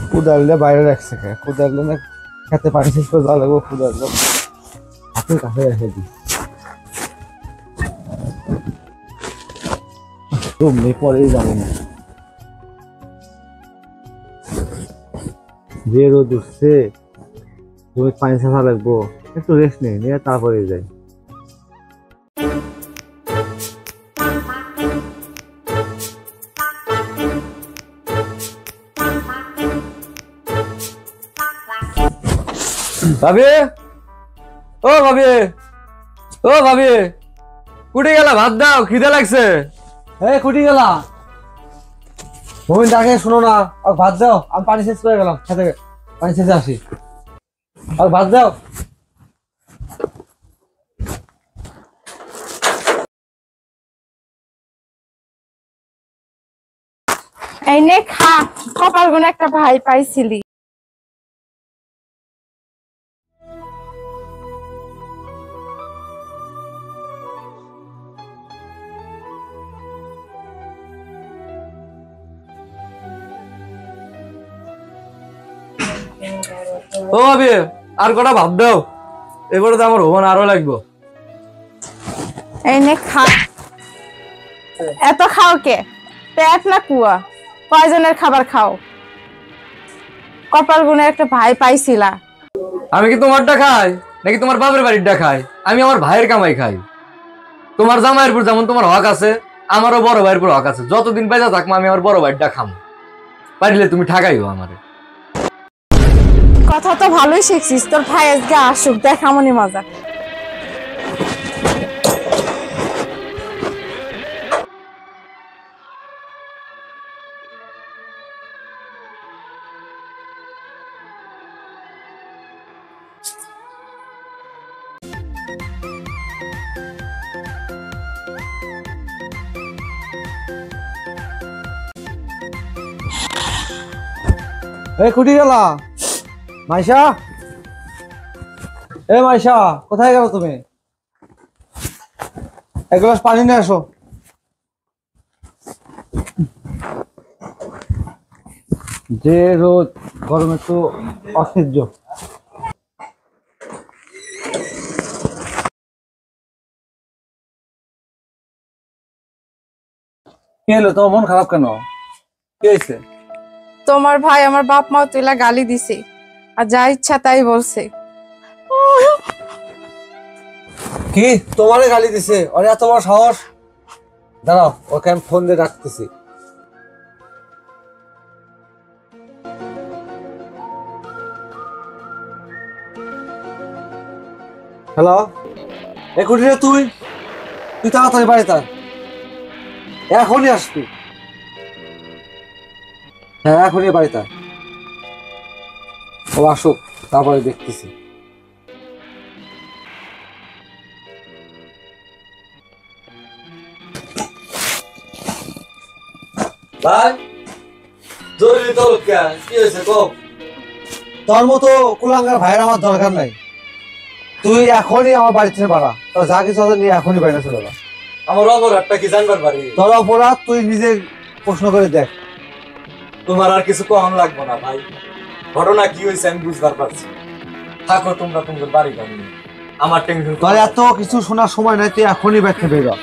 কুদারলে বাইরে রাখছে কুদারলে না খেতে পানি শেষ করে যাওয়া লাগবো কুদারলে হাতের কাছে রেখে দিই তুমি পরেই যাবো না যে রোদ উঠছে তুমি পানি শেষা লাগবো একটু রেস্ট নিয়ে তারপরে যাই ভাবি ও ভাবি ও ভাবি কুটি গেলা ভাত দাও খিদে লাগছে কুটি গেলা মমিন ডাকে শুনো না আর ভাত দাও আমি পানি শেষ করে গেলাম খেতে পানি শেষে আসি আর ভাত দাও এই নে খা কপাল গুনে একটা ভাই পাইছিলি ও ভাবি আর কটা ভাত দাও এবারে তো আমার ওভন আরো লাগবো এই নে খা এত খাও কে পেট না কুয়া কয়জনের খাবার খাও কপাল গুনে একটা ভাই পাইছিলা আমি কি তোমারটা খাই নাকি তোমার বাপের বাড়িরটা খাই আমি আমার ভাইয়ের কামাই খাই তোমার জামাইয়ের উপর যেমন তোমার হক আছে আমারও বড় ভাইয়ের উপর হক আছে যতদিন পাইজা থাকবো আমি আমার বড় ভাইয়েরটা খাম পারিলে তুমি ঠাকাইও আমারে কথা তো ভালোই শিখছিস তোর ভাই আজকে আসুক দেখামনি মজা কুটি গেলা মাইশা মাইশা কোথায় গেল তুমি এক গ্লাস পানি নিয়ে আসো যে রোদ গরমে তো অসহ্য কি হলো তোমার মন খারাপ কেন কি হয়েছে তোমার ভাই আমার বাপ মা তুইলা গালি দিছে আর যা ইচ্ছা তাই বলছে কি তোমারে গালি দিছে আরে এত বড় সাহস দাঁড়াও ওকে আমি ফোন দিয়ে রাখতেছি হ্যালো একুটিরে তুই তাড়াতাড়ি বাড়িতে এখনই আসবি হ্যাঁ এখনই বাড়িতে ও আসুক তারপরে দেখতেছি ভাই জরুরি তো কি হয়েছে তোর মতো কুলাঙ্গার ভাইয়ের আমার দরকার নাই তুই এখনই আমার বাড়ি থেকে বাড়া তোর যা কিছু আছে নিয়ে এখনই বাইরে চলে যা আমার অপরাধটা কি জানবার পারি তোর অপরাধ তুই নিজে প্রশ্ন করে দেখ তোমার আর কিছু কম লাগবে না ভাই ঘটনা কি হয়েছে আমি বুঝবার পারছি থাকো তোমরা তোমাদের বাড়ি যাবে আমার টেনশন তোর এত কিছু শোনার সময় নাই তুই এখনই ব্যাখ্যা বেরো